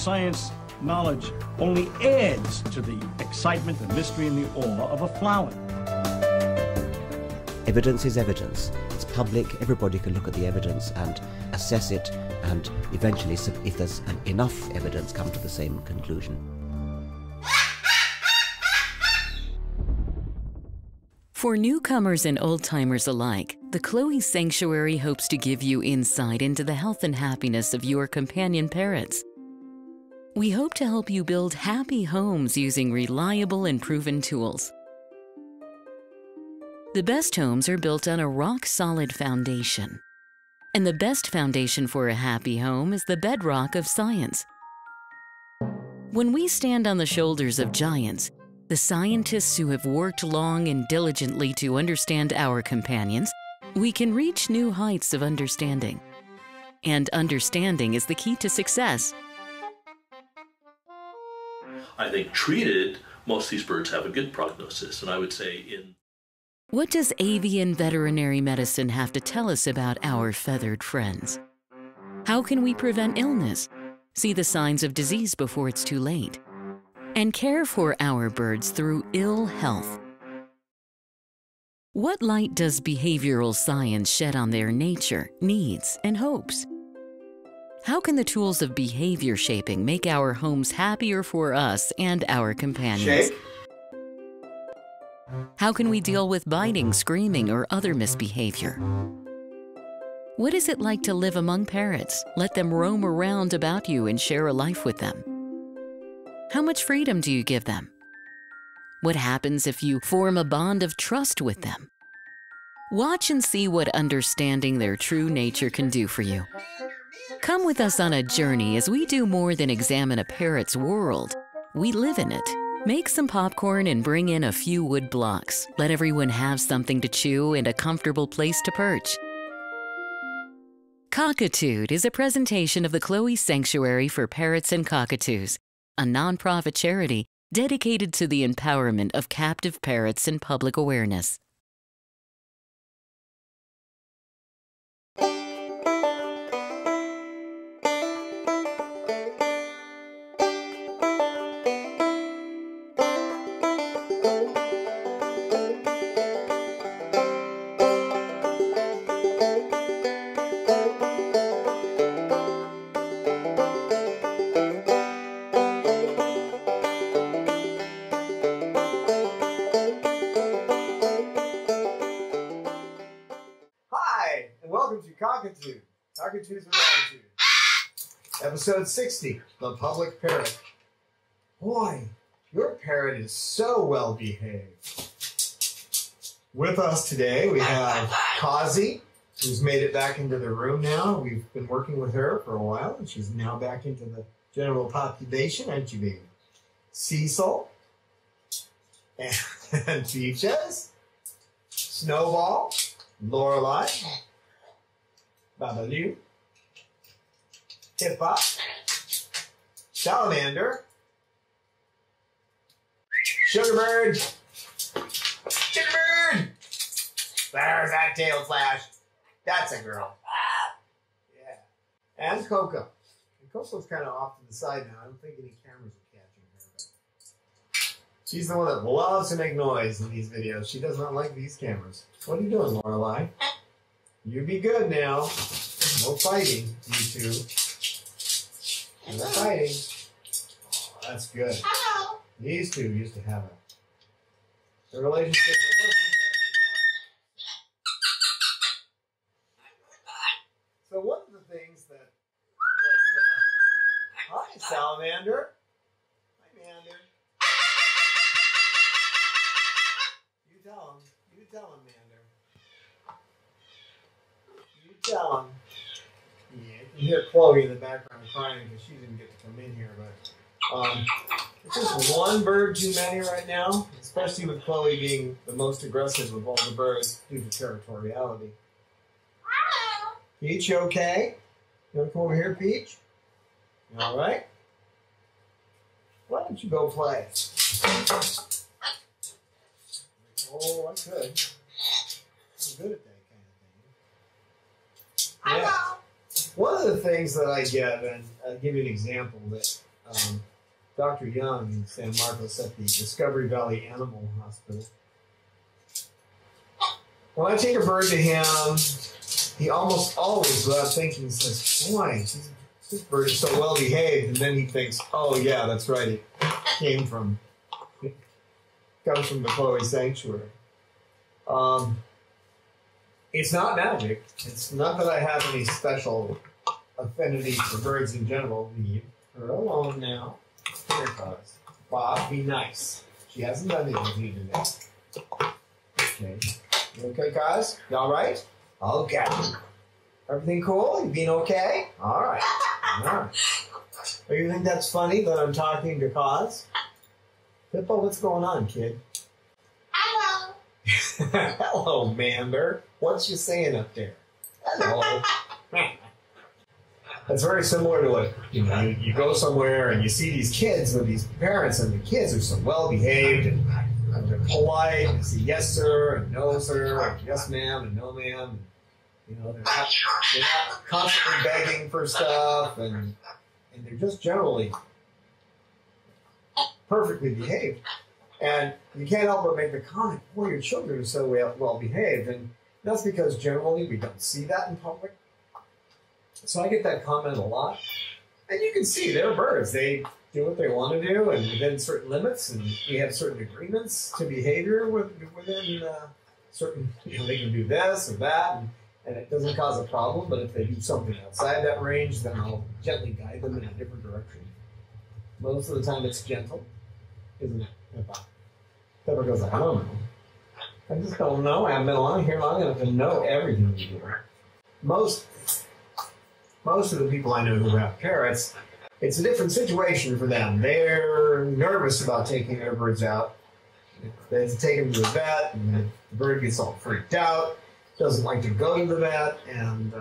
science knowledge only adds to the excitement, the mystery, and the awe of a flower. Evidence is evidence. It's public. Everybody can look at the evidence and assess it, and eventually, if there's enough evidence, come to the same conclusion. For newcomers and old-timers alike, the Chloe Sanctuary hopes to give you insight into the health and happiness of your companion parrots. We hope to help you build happy homes using reliable and proven tools. The best homes are built on a rock-solid foundation. And the best foundation for a happy home is the bedrock of science. When we stand on the shoulders of giants, the scientists who have worked long and diligently to understand our companions, we can reach new heights of understanding. And understanding is the key to success. I think treated, most of these birds have a good prognosis, and I would say in... What does avian veterinary medicine have to tell us about our feathered friends? How can we prevent illness, see the signs of disease before it's too late, and care for our birds through ill health? What light does behavioral science shed on their nature, needs, and hopes? How can the tools of behavior shaping make our homes happier for us and our companions? Shake. How can we deal with biting, screaming, or other misbehavior? What is it like to live among parrots? Let them roam around about you and share a life with them. How much freedom do you give them? What happens if you form a bond of trust with them? Watch and see what understanding their true nature can do for you. Come with us on a journey as we do more than examine a parrot's world. We live in it. Make some popcorn and bring in a few wood blocks. Let everyone have something to chew and a comfortable place to perch. Cockatude is a presentation of the Chloe Sanctuary for Parrots and Cockatoos, a nonprofit charity dedicated to the empowerment of captive parrots and public awareness. Cockatoo. Cockatoo's Attitude. Episode 60, The Public Parrot. Boy, your parrot is so well behaved. With us today, we have Kazi, who's made it back into the room now. We've been working with her for a while, and she's now back into the general population, aren't you, baby? Cecil, and Peaches, Snowball, Lorelei, Babaloo, Hip-Hop, Salamander, Sugarbird, Sugarbird! There's that tail flash. That's a girl. Yeah. And Coco. And Coco's kind of off to the side now. I don't think any cameras are catching her. But she's the one that loves to make noise in these videos. She does not like these cameras. What are you doing, Lorelei? You be good now. No fighting, you two. No fighting. Oh, that's good. These two used to have a relationship. So one of the things that hi, Salamander. Hi, Mander. You tell him, Mander. You tell him. Yeah, you can hear Chloe in the background crying because she didn't get to come in here, but it's just one bird too many right now, especially with Chloe being the most aggressive of all the birds due to territoriality. Peach, you okay? You want to come over here, Peach? You all right? Why don't you go play? Oh, I could. I'm good at that kind of thing. Yeah. One of the things that I get, and I'll give you an example, that Dr. Young in San Marcos at the Discovery Valley Animal Hospital. When I take a bird to him, he almost always, without thinking, says, boy, this bird is so well behaved. And then he thinks, oh yeah, that's right, it comes from the Chloe Sanctuary. It's not magic. It's not that I have any special affinity for birds in general. Leave her alone now. Here, Cuz. Bob, be nice. She hasn't done anything with you today. Okay. You okay, Cuz? You all right? Okay. Everything cool? You being okay? All right. All right. Oh, you think that's funny that I'm talking to Cuz? Pippo, what's going on, kid? Hello. Hello, Mander. What's you saying up there? Hello. It's very similar to what, you go somewhere and you see these kids with these parents, and the kids are so well behaved and they're polite and say yes sir and no sir and yes ma'am and no ma'am. They're not constantly begging for stuff, and they're just generally perfectly behaved. And you can't help but make the comment, boy, your children are so well behaved. And that's because generally we don't see that in public. So I get that comment a lot. And you can see they're birds. They do what they want to do, and within certain limits, and we have certain agreements to behavior within certain, they can do this or that, and it doesn't cause a problem. But if they do something outside that range, then I'll gently guide them in a different direction. Most of the time it's gentle, isn't it? Pepper goes, I don't know. I just don't know. I haven't been along here long enough to know everything you do. Most of the people I know who have parrots, it's a different situation for them. They're nervous about taking their birds out. They have to take them to the vet, and the bird gets all freaked out, doesn't like to go to the vet, and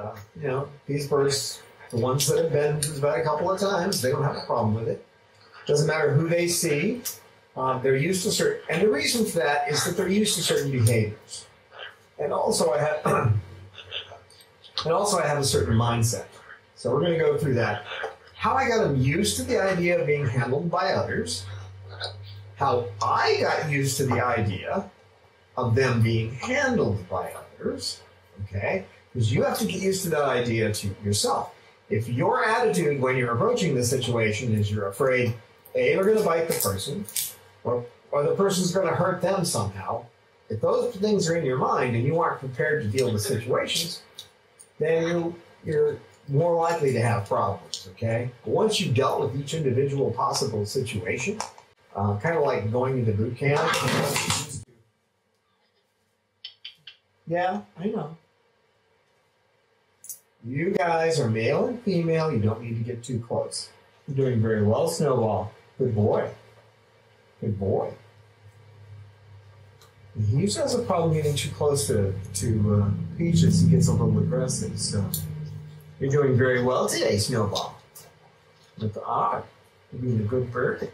these birds, the ones that have been to the vet a couple of times, they don't have a problem with it. Doesn't matter who they see. They're used to certain, and the reason for that is that they're used to certain behaviors. And also I have a certain mindset. So we're going to go through that. How I got them used to the idea of being handled by others. How I got used to the idea of them being handled by others. Okay? Because you have to get used to that idea to yourself. If your attitude when you're approaching the situation is you're afraid, A, they're going to bite the person, or the person's going to hurt them somehow, if those things are in your mind and you aren't prepared to deal with situations, then you're more likely to have problems, okay? But once you've dealt with each individual possible situation, kind of like going into boot camp. Yeah, I know. You guys are male and female. You don't need to get too close. You're doing very well, Snowball. Good boy. Good boy. He usually has a problem getting too close to Peaches. He gets a little aggressive, so you're doing very well today, Snowball. With the eye. You're being a good bird.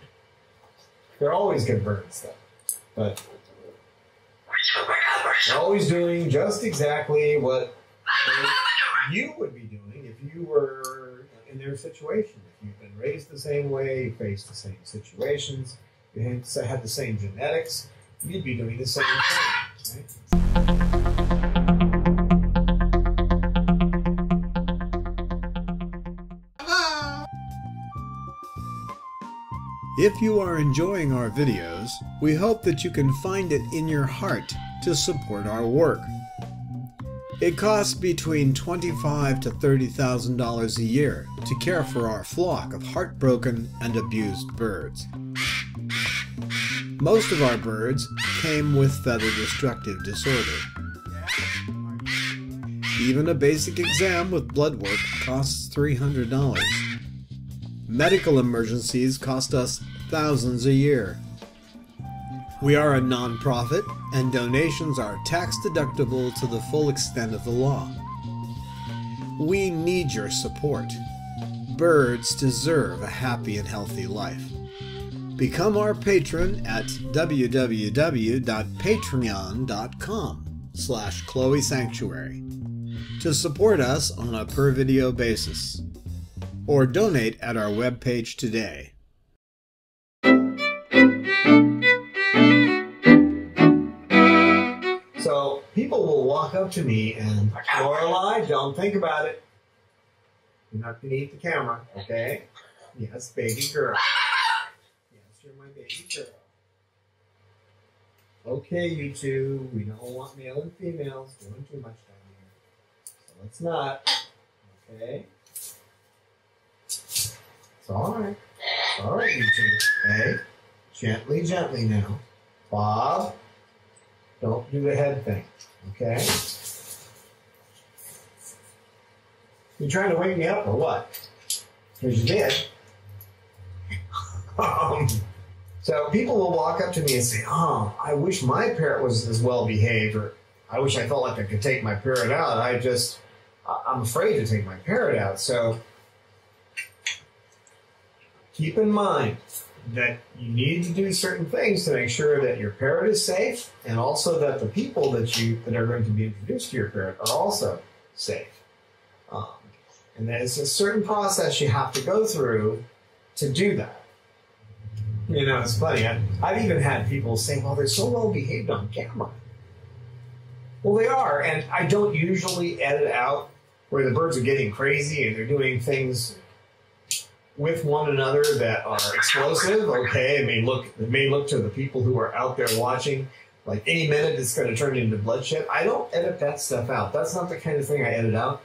They're always good birds, though. But they're always doing just exactly what you would be doing if you were in their situation. If you've been raised the same way, you face the same situations, you had the same genetics, you'd be doing the same thing, right? If you are enjoying our videos, we hope that you can find it in your heart to support our work. It costs between $25,000 to $30,000 a year to care for our flock of heartbroken and abused birds. Most of our birds came with feather destructive disorder. Even a basic exam with blood work costs $300. Medical emergencies cost us thousands a year. We are a non-profit, and donations are tax-deductible to the full extent of the law. We need your support. Birds deserve a happy and healthy life. Become our patron at www.patreon.com/Chloe Sanctuary to support us on a per-video basis, or donate at our webpage today. walk up to me and, Lorelai, don't think about it. You're not going to eat the camera, okay? Yes, baby girl. Yes, you're my baby girl. Okay, you two, we don't want male and females doing too much down here. So let's not, okay? It's all right. It's all right, you two. Okay? Gently, gently now. Bob, don't do the head thing, okay? You trying to wake me up or what? Because you did. So people will walk up to me and say, oh, I wish my parrot was as well behaved, or I wish I felt like I could take my parrot out. I'm afraid to take my parrot out. So keep in mind that you need to do certain things to make sure that your parrot is safe, and also that the people that are going to be introduced to your parrot are also safe. And there's a certain process you have to go through to do that. You know, it's funny. I've even had people say, well, they're so well behaved on camera. Well, they are, and I don't usually edit out where the birds are getting crazy and they're doing things with one another that are explosive. Okay, it may look to the people who are out there watching like any minute it's going to turn into bloodshed. I don't edit that stuff out. That's not the kind of thing I edit out.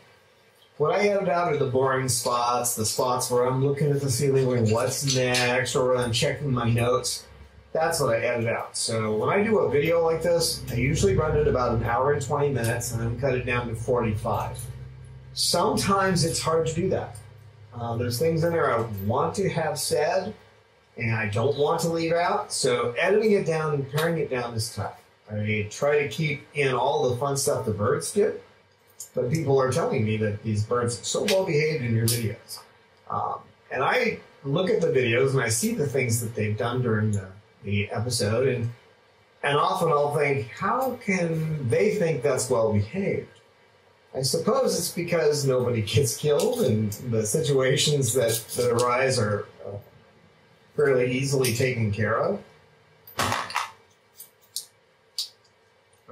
What I edit out are the boring spots, the spots where I'm looking at the ceiling going, what's next, or I'm checking my notes. That's what I edit out. So when I do a video like this, I usually run it about 1 hour and 20 minutes, and then cut it down to 45. Sometimes it's hard to do that. There's things in there I want to have said, and I don't want to leave out. So editing it down and paring it down is tough. I try to keep in all the fun stuff the birds do. But people are telling me that these birds are so well behaved in your videos. And I look at the videos and I see the things that they've done during the episode, and often I'll think, how can they think that's well behaved? I suppose it's because nobody gets killed, and the situations that arise are fairly easily taken care of. Are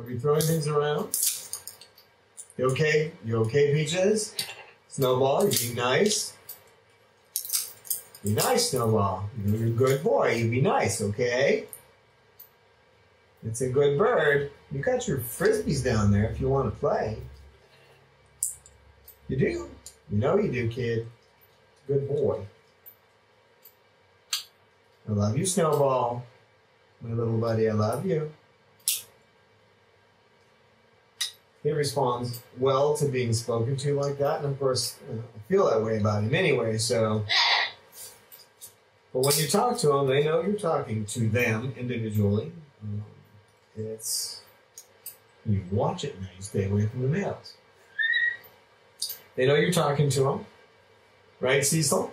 we throwing things around? You okay? You okay, Peaches? Snowball, you be nice. Be nice, Snowball. You're a good boy. You be nice, okay? It's a good bird. You got your frisbees down there if you want to play. You do. You know you do, kid. Good boy. I love you, Snowball. My little buddy, I love you. He responds well to being spoken to like that, and of course, I feel that way about him anyway, so. But when you talk to them, they know you're talking to them individually. You watch it now, you stay away from the males. They know you're talking to them, right, Cecil?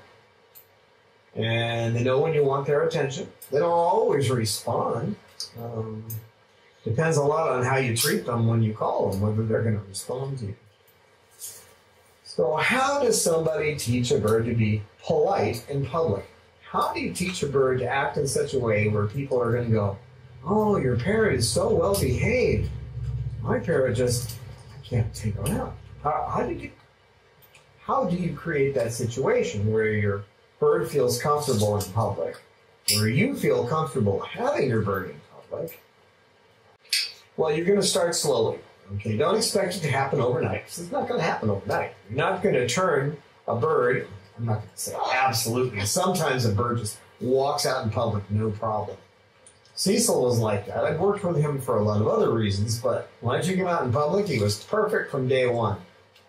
And they know when you want their attention. They don't always respond. Depends a lot on how you treat them when you call them, whether they're going to respond to you. So how does somebody teach a bird to be polite in public? How do you teach a bird to act in such a way where people are going to go, oh, your parrot is so well behaved. My parrot I can't take her out. How do you create that situation where your bird feels comfortable in public, where you feel comfortable having your bird in public? Well, you're going to start slowly. Okay, don't expect it to happen overnight, because it's not going to happen overnight. You're not going to turn a bird, I'm not going to say absolutely. Sometimes a bird just walks out in public, no problem. Cecil was like that. I've worked with him for a lot of other reasons, but when I took him out in public, he was perfect from day one.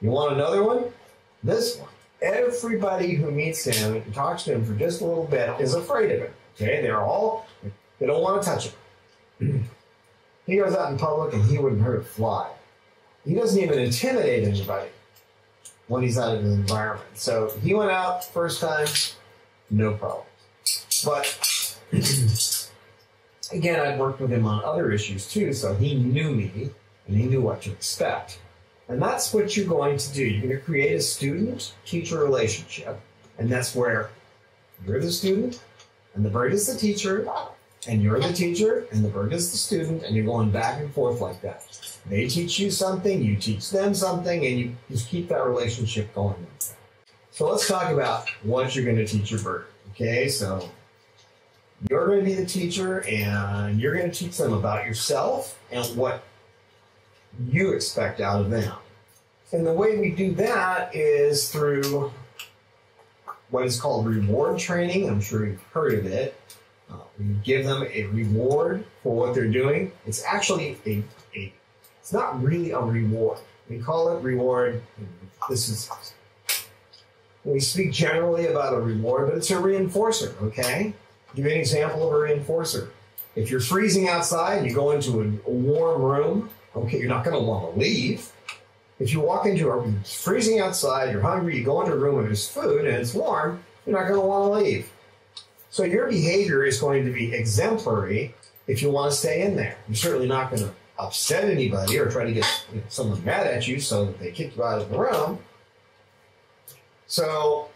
You want another one? This one. Everybody who meets him and talks to him for just a little bit is afraid of him. Okay, they don't want to touch him. He goes out in public and he wouldn't hurt a fly. He doesn't even intimidate anybody when he's out in the environment. So he went out first time, no problem. But again, I'd worked with him on other issues too, so he knew me and he knew what to expect. And that's what you're going to do. You're going to create a student-teacher relationship. And that's where you're the student and the bird is the teacher. And you're the teacher, and the bird is the student, and you're going back and forth like that. They teach you something, you teach them something, and you just keep that relationship going like that. So let's talk about what you're going to teach your bird. Okay, so you're going to be the teacher, and you're going to teach them about yourself and what you expect out of them. And the way we do that is through what is called reward training. I'm sure you've heard of it. We give them a reward for what they're doing. It's actually it's not really a reward. We call it reward. We speak generally about a reward, but it's a reinforcer, okay? I'll give you an example of a reinforcer. If you're freezing outside, you go into a warm room, okay, you're not going to want to leave. If you walk into it's freezing outside, you're hungry, you go into a room where there's food and it's warm, you're not going to want to leave. So your behavior is going to be exemplary if you want to stay in there. You're certainly not going to upset anybody or try to get someone mad at you so that they kick you out of the room. So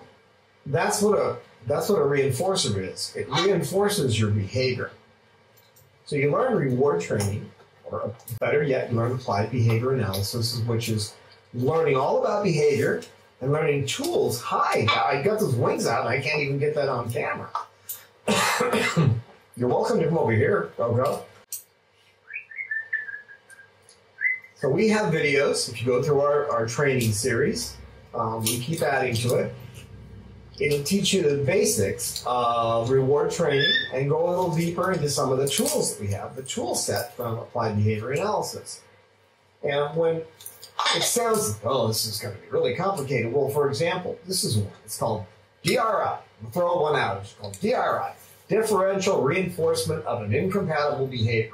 that's what a reinforcer is. It reinforces your behavior. So you learn reward training, or better yet, you learn applied behavior analysis, which is learning all about behavior and learning tools. Hi, I got those wings out and I can't even get that on camera. You're welcome to come over here, Go. So we have videos. If you go through our training series, we keep adding to it. It'll teach you the basics of reward training and go a little deeper into some of the tools that we have, the tool set from applied behavior analysis. And when it sounds like, oh, this is going to be really complicated. Well, for example, this is one. It's called DRI. We'll throw one out. It's called DRI, differential reinforcement of an incompatible behavior.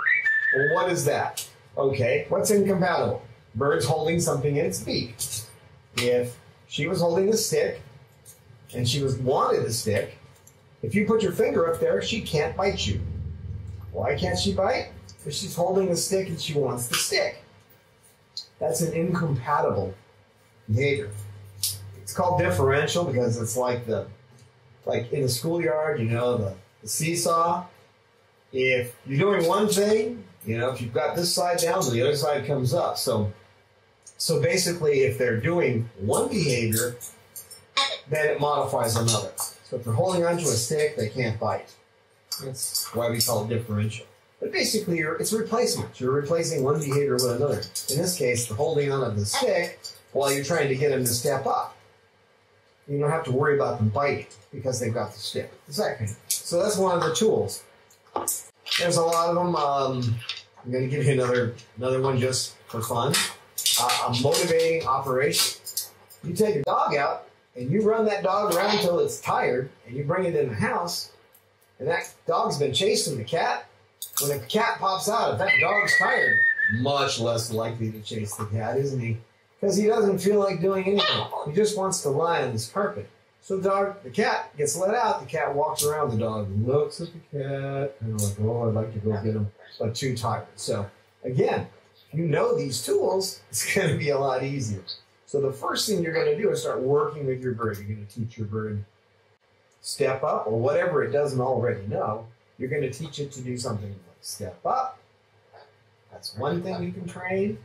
Well, what is that? Okay, what's incompatible? Bird's holding something in its beak. If she was holding a stick and she wanted the stick, if you put your finger up there, she can't bite you. Why can't she bite? Because she's holding the stick and she wants the stick. That's an incompatible behavior. It's called differential because it's like in the schoolyard, the seesaw. If you're doing one thing, if you've got this side down, the other side comes up. So basically, if they're doing one behavior, then it modifies another. So if they're holding onto a stick, they can't bite. That's why we call it differential. But basically, it's replacement. You're replacing one behavior with another. In this case, the holding onto the stick while you're trying to get them to step up. You don't have to worry about them biting because they've got the stick. So that's one of the tools. There's a lot of them. I'm going to give you another one just for fun. A motivating operation. You take a dog out and you run that dog around until it's tired and you bring it in the house and that dog's been chasing the cat. When the cat pops out, if that dog's tired, much less likely to chase the cat, isn't he? Because he doesn't feel like doing anything. He just wants to lie on this carpet. So the cat gets let out. The cat walks around. The dog looks at the cat, kind of like, oh, I'd like to go get him, but too tired. So again, if you know these tools, it's going to be a lot easier. So the first thing you're going to do is start working with your bird. You're going to teach your bird step up or whatever it doesn't already know. You're going to teach it to do something like step up. That's one thing you can train.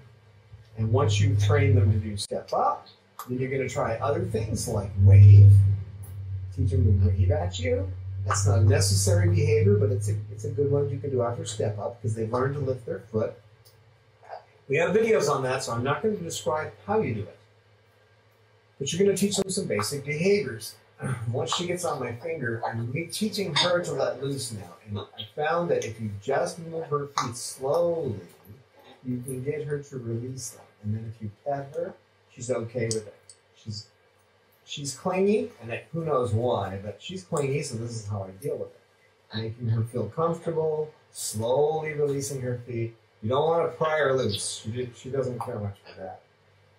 And once you've trained them to do step up, then you're going to try other things like wave. Teach them to wave at you. That's not a necessary behavior, but it's a good one you can do after step up because they've learned to lift their foot. We have videos on that, so I'm not going to describe how you do it. But you're going to teach them some basic behaviors. Once she gets on my finger, I'm teaching her to let loose now. And I found that if you just move her feet slowly, you can get her to release them. And then if you pet her, she's okay with it. She's clingy, and who knows why, but she's clingy, so this is how I deal with it. Making her feel comfortable, slowly releasing her feet. You don't want to pry her loose. She doesn't care much for that.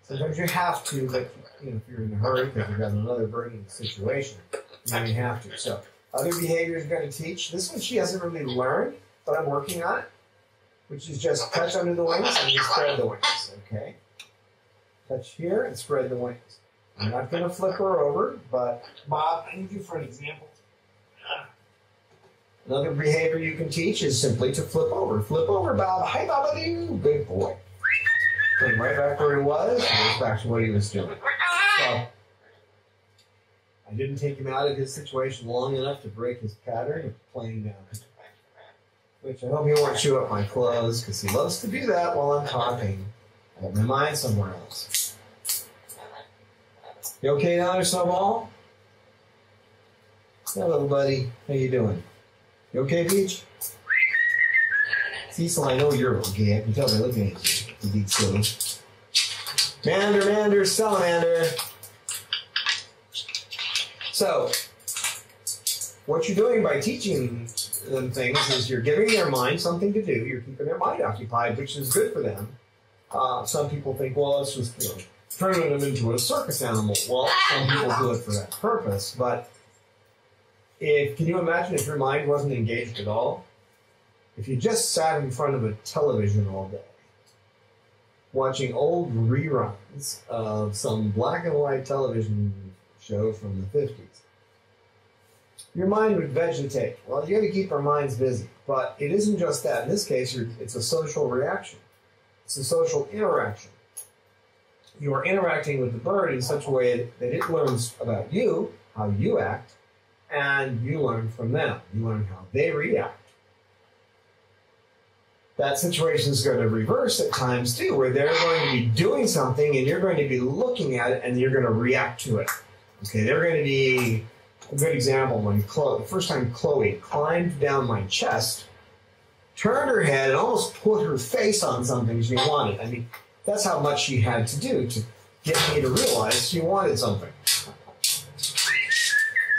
Sometimes you have to, but if you're in a hurry because you've got another bird in the situation, you may have to. So other behaviors you're going to teach. This one she hasn't really learned, but I'm working on it, which is just touch under the wings and you spread the wings. Okay? Touch here and spread the wings. I'm not going to flip her over, but Bob, I need you for an example. Another behavior you can teach is simply to flip over. Flip over, Bob. Hi, Baba-doo. Good boy. Put him right back where he was, and goes back to what he was doing. So, I didn't take him out of his situation long enough to break his pattern of playing down. Which I hope he won't chew up my clothes, because he loves to do that while I'm talking. I have my mind somewhere else. You okay down there, Snowball? Hey, little buddy. How you doing? You okay, Peach? Cecil, I know you're okay. I can tell by looking at you. You big silly. Mander, salamander. So, what you're doing by teaching them things is you're giving their mind something to do. You're keeping their mind occupied, which is good for them. Some people think, well, it's just turning them into a circus animal. Well, some people do it for that purpose, but can you imagine if your mind wasn't engaged at all? If you just sat in front of a television all day, watching old reruns of some black and white television show from the 50s, your mind would vegetate. Well, you got to keep our minds busy. But it isn't just that. In this case, it's a social reaction. It's a social interaction. You are interacting with the bird in such a way that it learns about you, how you act, and you learn from them. You learn how they react. That situation is going to reverse at times too, where they're going to be doing something and you're going to be looking at it and you're going to react to it. Okay, they're going to be a good example when the first time Chloe climbed down my chest, turned her head and almost put her face on something she wanted. I mean, that's how much she had to do to get me to realize she wanted something.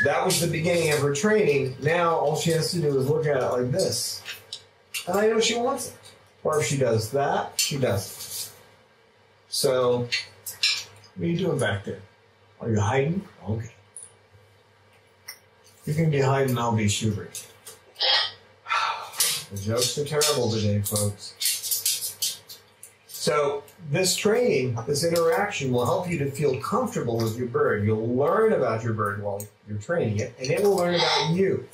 That was the beginning of her training. Now all she has to do is look at it like this. And I know she wants it. Or if she does that, she does it. So, what are you doing back there? Are you hiding? Okay. You can be hiding, I'll be shivering. The jokes are terrible today, folks. So, this training, this interaction will help you to feel comfortable with your bird. You'll learn about your bird while you're training it, and it will learn about you.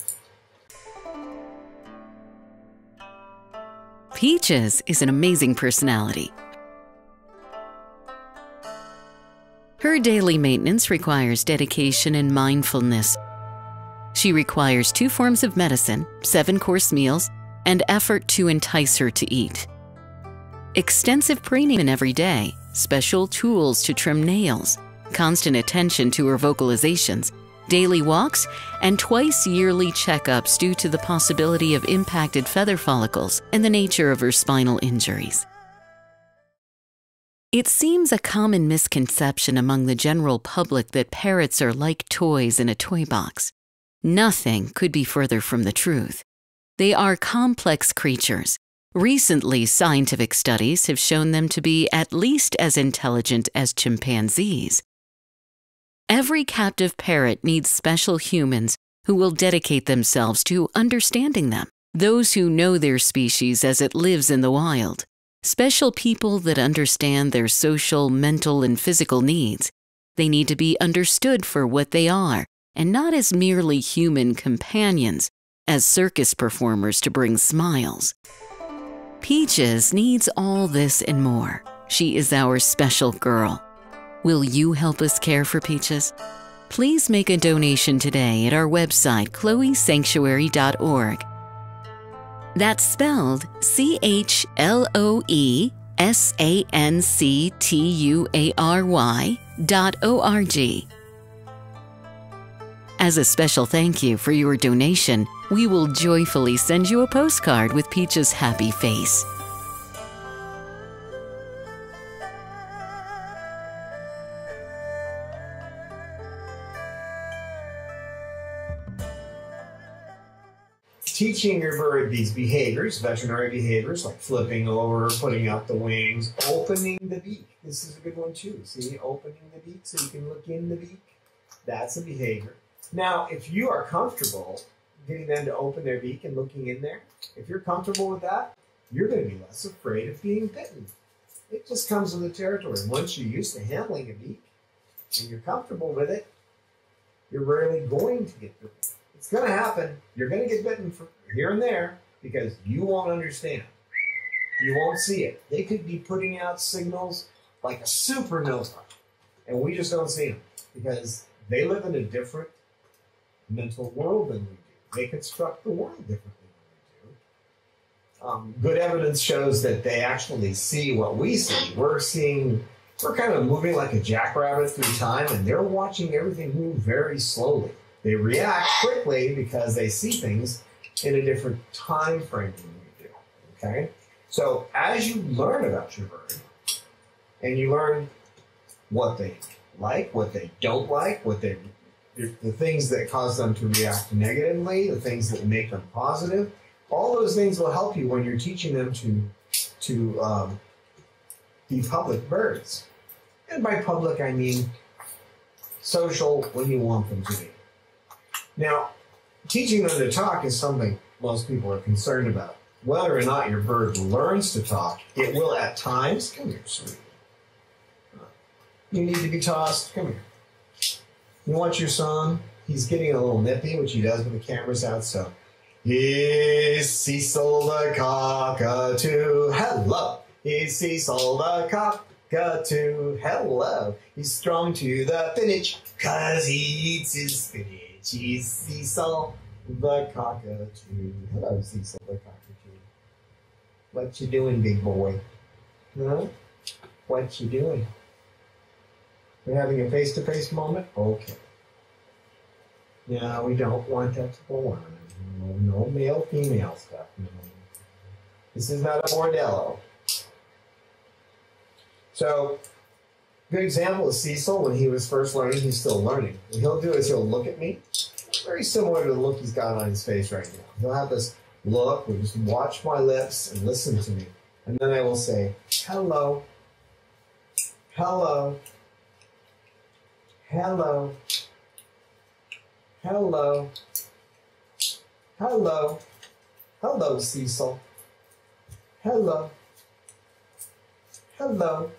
Peaches is an amazing personality. Her daily maintenance requires dedication and mindfulness. She requires 2 forms of medicine, 7-course meals, and effort to entice her to eat. Extensive preening every day, special tools to trim nails, constant attention to her vocalizations, daily walks, and twice-yearly checkups due to the possibility of impacted feather follicles and the nature of her spinal injuries. It seems a common misconception among the general public that parrots are like toys in a toy box. Nothing could be further from the truth. They are complex creatures. Recently, scientific studies have shown them to be at least as intelligent as chimpanzees. Every captive parrot needs special humans who will dedicate themselves to understanding them, those who know their species as it lives in the wild, special people that understand their social, mental, and physical needs. They need to be understood for what they are, and not as merely human companions, as circus performers to bring smiles. Peaches needs all this and more. She is our special girl. Will you help us care for Peaches? Please make a donation today at our website, chloesanctuary.org. That's spelled CHLOESANCTUARY.org. As a special thank you for your donation, we will joyfully send you a postcard with Peach's happy face. Teaching your bird these behaviors, veterinary behaviors, like flipping over, putting out the wings, opening the beak. This is a good one too. See, opening the beak so you can look in the beak. That's a behavior. Now, if you are comfortable getting them to open their beak and looking in there, if you're comfortable with that, you're going to be less afraid of being bitten. It just comes with the territory. Once you're used to handling a beak and you're comfortable with it, you're rarely going to get bitten. It's going to happen. You're going to get bitten here and there because you won't understand. You won't see it. They could be putting out signals like a supernova, and we just don't see them because they live in a different mental world than we do. They construct the world differently than we do. Good evidence shows that they actually see what we see. We're kind of moving like a jackrabbit through time, and they're watching everything move very slowly. They react quickly because they see things in a different time frame than we do. Okay? So as you learn about your bird, and you learn what they like, what they don't like, the things that cause them to react negatively, the things that make them positive, all those things will help you when you're teaching them to be public birds. And by public, I mean social when you want them to be. Now, teaching them to talk is something most people are concerned about. Whether or not your bird learns to talk, it will at times. Come here, sweetie. You need to be tossed. Come here. You want your song? He's getting a little nippy, which he does when the camera's out, so. Is Cecil the cockatoo? Hello. Is Cecil the cockatoo? Hello. He's strong to the finish, 'cause he eats his spinach. He's Cecil the cockatoo. Hello, Cecil the cockatoo. What you doing, big boy? Huh? What you doing? We're having a face-to-face moment? Okay. No, we don't want that to go on. No male-female stuff. No. This is not a bordello. So, good example is Cecil. When he was first learning, he's still learning. What he'll do is he'll look at me, very similar to the look he's got on his face right now. He'll have this look, we just watch my lips and listen to me. And then I will say, hello, hello, hello, hello, hello, hello, Cecil, hello, hello,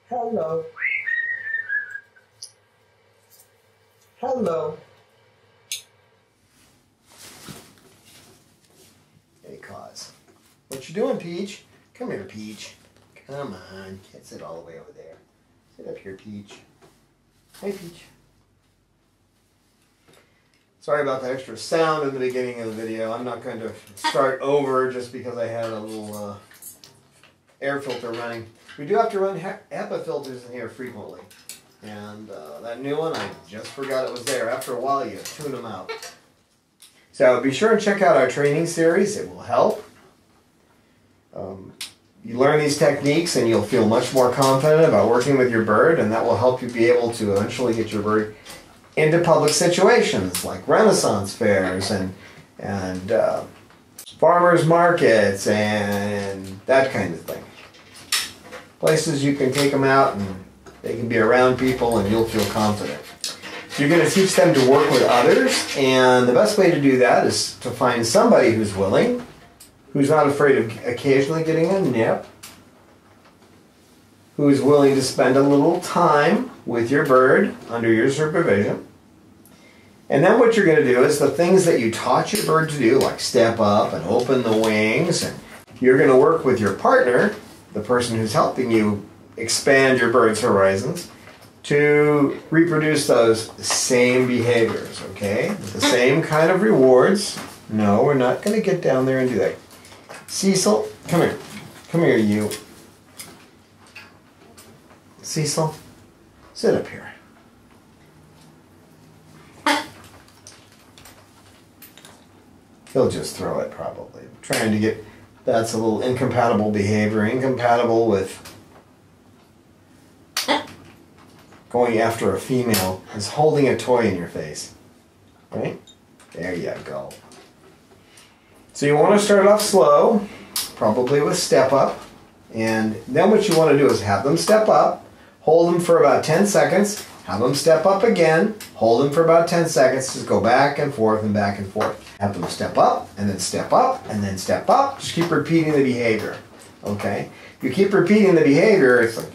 hello, hello. Hey, Cause. What you doing, Peach? Come here, Peach. Come on. Can't sit all the way over there. Sit up here, Peach. Hey, Peach. Sorry about that extra sound in the beginning of the video. I'm not going to start over just because I had a little air filter running. We do have to run HEPA filters in here frequently. And that new one, I just forgot it was there. After a while, you tune them out. So be sure and check out our training series. It will help. You learn these techniques and you'll feel much more confident about working with your bird, and that will help you be able to eventually get your bird into public situations like Renaissance fairs and farmers markets and that kind of thing. Places you can take them out and they can be around people and you'll feel confident. You're going to teach them to work with others, and the best way to do that is to find somebody who's willing, who's not afraid of occasionally getting a nip, who's willing to spend a little time with your bird under your supervision. And then what you're going to do is the things that you taught your bird to do, like step up and open the wings, and you're going to work with your partner, the person who's helping you expand your bird's horizons, to reproduce those same behaviors, okay? With the same kind of rewards. No, we're not going to get down there and do that. Cecil, come here. Come here, you. Cecil, sit up here. He'll just throw it, probably. Trying to get... That's a little incompatible behavior. Incompatible with going after a female is holding a toy in your face. Right? There you go. So you want to start off slow, probably with step up. And then what you want to do is have them step up, hold them for about 10 seconds, have them step up again, hold them for about 10 seconds, just go back and forth and back and forth. Have them step up, and then step up, and then step up. Just keep repeating the behavior, okay? You keep repeating the behavior, it's like,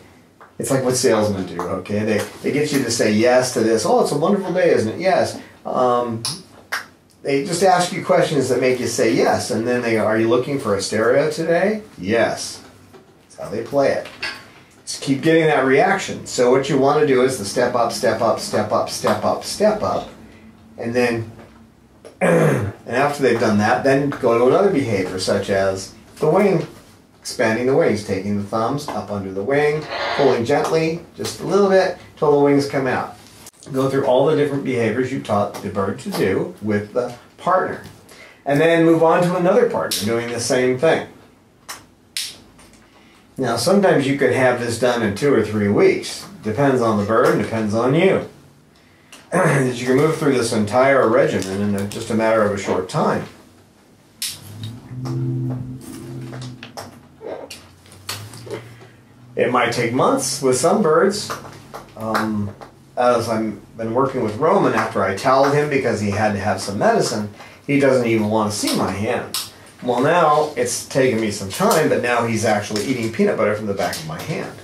It's like what salesmen do, okay? They get you to say yes to this. Oh, it's a wonderful day, isn't it? Yes. They just ask you questions that make you say yes. And then are you looking for a stereo today? Yes. That's how they play it. Just keep getting that reaction. So what you want to do is the step up, step up, step up, step up, step up. And then, and after they've done that, then go to another behavior, such as the wing. Expanding the wings, taking the thumbs up under the wing, pulling gently, just a little bit, till the wings come out. Go through all the different behaviors you taught the bird to do with the partner. And then move on to another partner doing the same thing. Now sometimes you could have this done in 2 or 3 weeks. Depends on the bird, depends on you. That you can move through this entire regimen in just a matter of a short time. It might take months with some birds. As I've been working with Roman, after I toweled him because he had to have some medicine, he doesn't even want to see my hand. Well, now it's taken me some time, but now he's actually eating peanut butter from the back of my hand,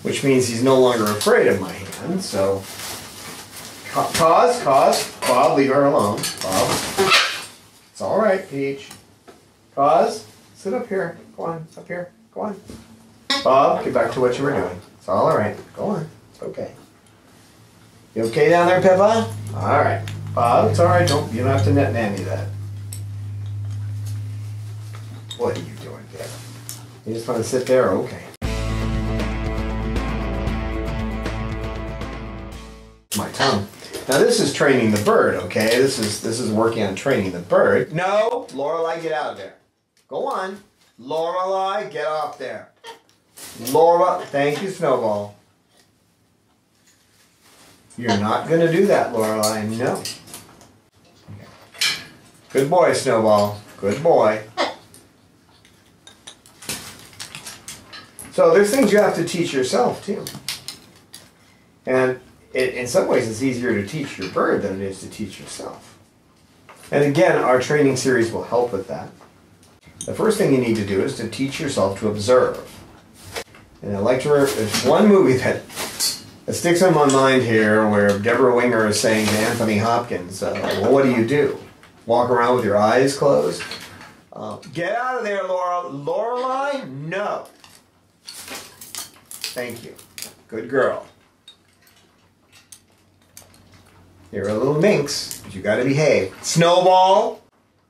which means he's no longer afraid of my hand. So, Bob, leave her alone. Bob, it's all right, Peach. Cause, sit up here. Go on, up here. Go on. Bob, get back to what you were doing. It's all right. Go on. It's okay. You okay down there, Pippa? All right. Bob, it's all right. You don't have to net nanny that. What are you doing, Pippa? You just want to sit there? Okay. My tongue. Now this is training the bird, okay? This is working on training the bird. No, Lorelei, get out of there. Go on. Lorelei, get off there. Laura, thank you, Snowball. You're not going to do that, Lorelei. No. Okay. Good boy, Snowball. Good boy. So there's things you have to teach yourself, too. And in some ways, it's easier to teach your bird than it is to teach yourself. And again, our training series will help with that. The first thing you need to do is to teach yourself to observe. And I like to there's one movie that sticks in my mind here where Deborah Winger is saying to Anthony Hopkins, well, what do? Walk around with your eyes closed? Get out of there, Lorelei? No. Thank you. Good girl. You're a little minx, but you gotta behave. Snowball?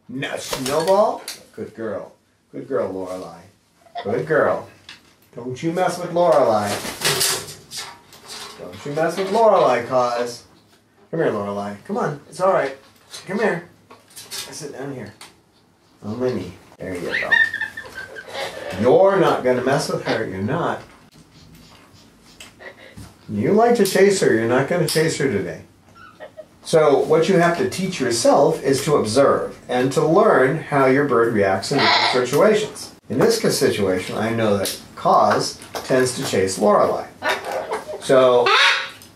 No, Snowball? Good girl. Good girl, Lorelei. Good girl. Don't you mess with Lorelei. Don't you mess with Lorelei, cause. Come here, Lorelei. Come on. It's all right. Come here. Sit down here. On my knee. There you go. You're not going to mess with her. You're not. You like to chase her. You're not going to chase her today. So what you have to teach yourself is to observe and to learn how your bird reacts in different situations. In this situation, I know that Cause tends to chase Lorelei. So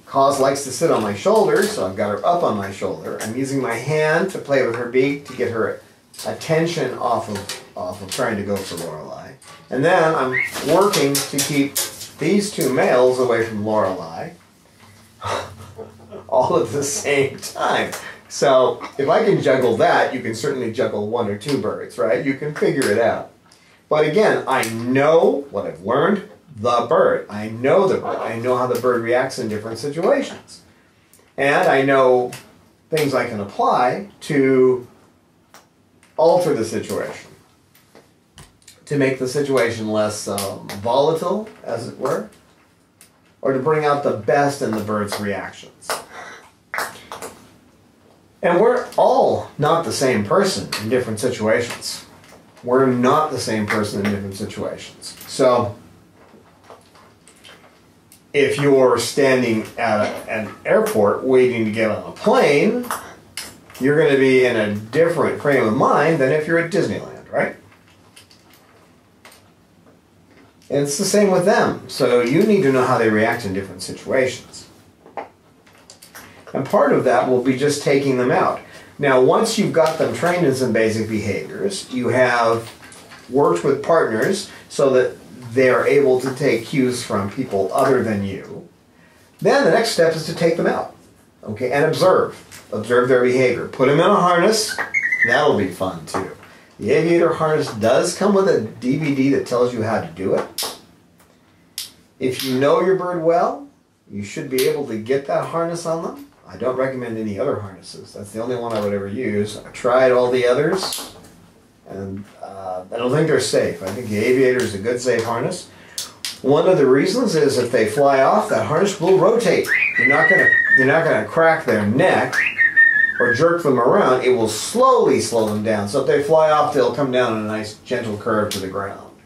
Cause likes to sit on my shoulder, so I've got her up on my shoulder. I'm using my hand to play with her beak to get her attention off of trying to go for Lorelei. And then I'm working to keep these two males away from Lorelei all at the same time. So if I can juggle that, you can certainly juggle 1 or 2 birds, right? You can figure it out. But again, I know what I've learned, the bird. I know the bird. I know how the bird reacts in different situations. And I know things I can apply to alter the situation, to make the situation less volatile, as it were, or to bring out the best in the bird's reactions. And we're all not the same person in different situations. We're not the same person in different situations. So, if you're standing at an airport waiting to get on a plane, you're going to be in a different frame of mind than if you're at Disneyland, right? And it's the same with them. So you need to know how they react in different situations. And part of that will be just taking them out. Now, once you've got them trained in some basic behaviors, you have worked with partners so that they are able to take cues from people other than you, then the next step is to take them out, okay, and observe. Observe their behavior. Put them in a harness. That'll be fun too. The aviator harness does come with a DVD that tells you how to do it. If you know your bird well, you should be able to get that harness on them. I don't recommend any other harnesses. That's the only one I would ever use. I tried all the others, and I don't think they're safe. I think the aviator is a good, safe harness. One of the reasons is if they fly off, that harness will rotate. You're not gonna crack their neck or jerk them around. It will slowly slow them down. So if they fly off, they'll come down in a nice gentle curve to the ground,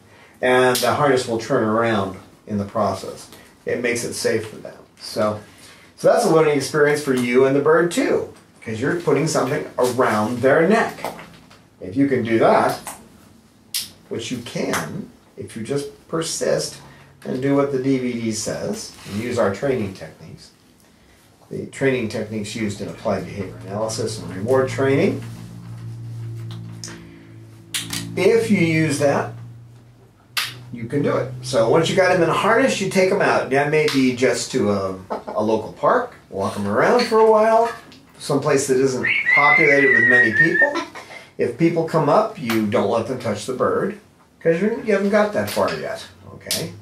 and the harness will turn around in the process. It makes it safe for them. So that's a learning experience for you and the bird too, because you're putting something around their neck. If you can do that, which you can, if you just persist and do what the DVD says, and use our training techniques. The training techniques used in applied behavior analysis and reward training. If you use that, you can do it. So once you got them in a harness, you take them out. That may be just to a local park, walk them around for a while, someplace that isn't populated with many people. If people come up, you don't let them touch the bird, because you haven't got that far yet, okay?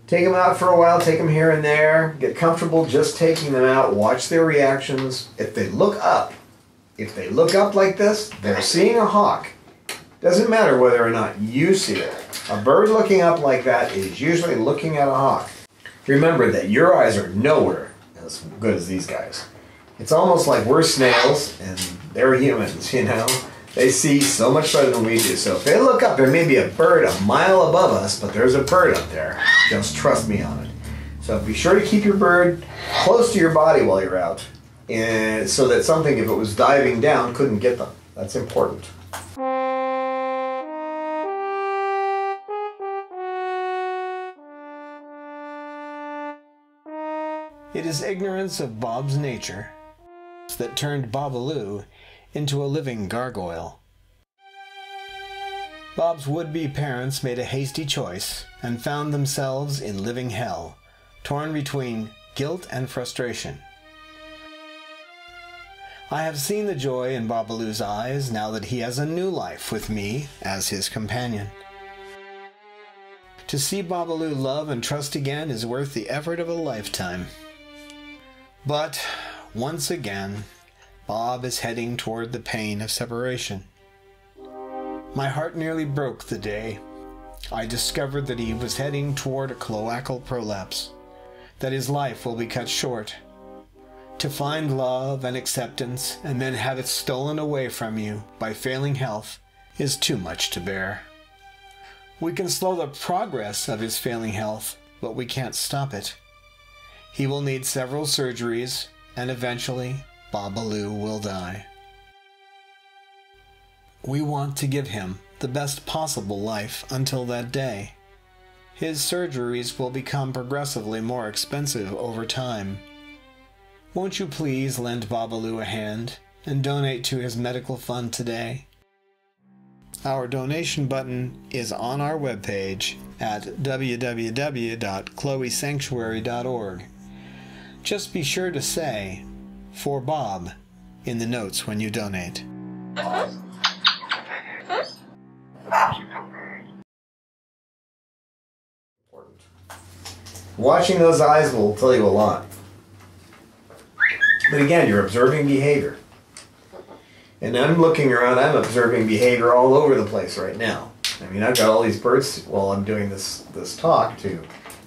Take them out for a while, take them here and there, get comfortable just taking them out, watch their reactions. If they look up like this, they're seeing a hawk. Doesn't matter whether or not you see it. A bird looking up like that is usually looking at a hawk. Remember that your eyes are nowhere as good as these guys. It's almost like we're snails and they're humans, you know? They see so much better than we do. So if they look up, there may be a bird a mile above us, but there's a bird up there. Just trust me on it. So be sure to keep your bird close to your body while you're out, and so that something, if it was diving down, couldn't get them. That's important. It is ignorance of Bob's nature that turned Babaloo into a living gargoyle. Bob's would-be parents made a hasty choice and found themselves in living hell, torn between guilt and frustration. I have seen the joy in Babaloo's eyes now that he has a new life with me as his companion. To see Babaloo love and trust again is worth the effort of a lifetime. But, once again, Bob is heading toward the pain of separation. My heart nearly broke the day I discovered that he was heading toward a cloacal prolapse, that his life will be cut short. To find love and acceptance and then have it stolen away from you by failing health is too much to bear. We can slow the progress of his failing health, but we can't stop it. He will need several surgeries, and eventually Babaloo will die. We want to give him the best possible life until that day. His surgeries will become progressively more expensive over time. Won't you please lend Babaloo a hand and donate to his medical fund today? Our donation button is on our webpage at www.chloesanctuary.org. Just be sure to say, "For Bob," in the notes when you donate. Watching those eyes will tell you a lot. But again, you're observing behavior. And I'm looking around, I'm observing behavior all over the place right now. I mean, I've got all these birds while I'm doing this talk to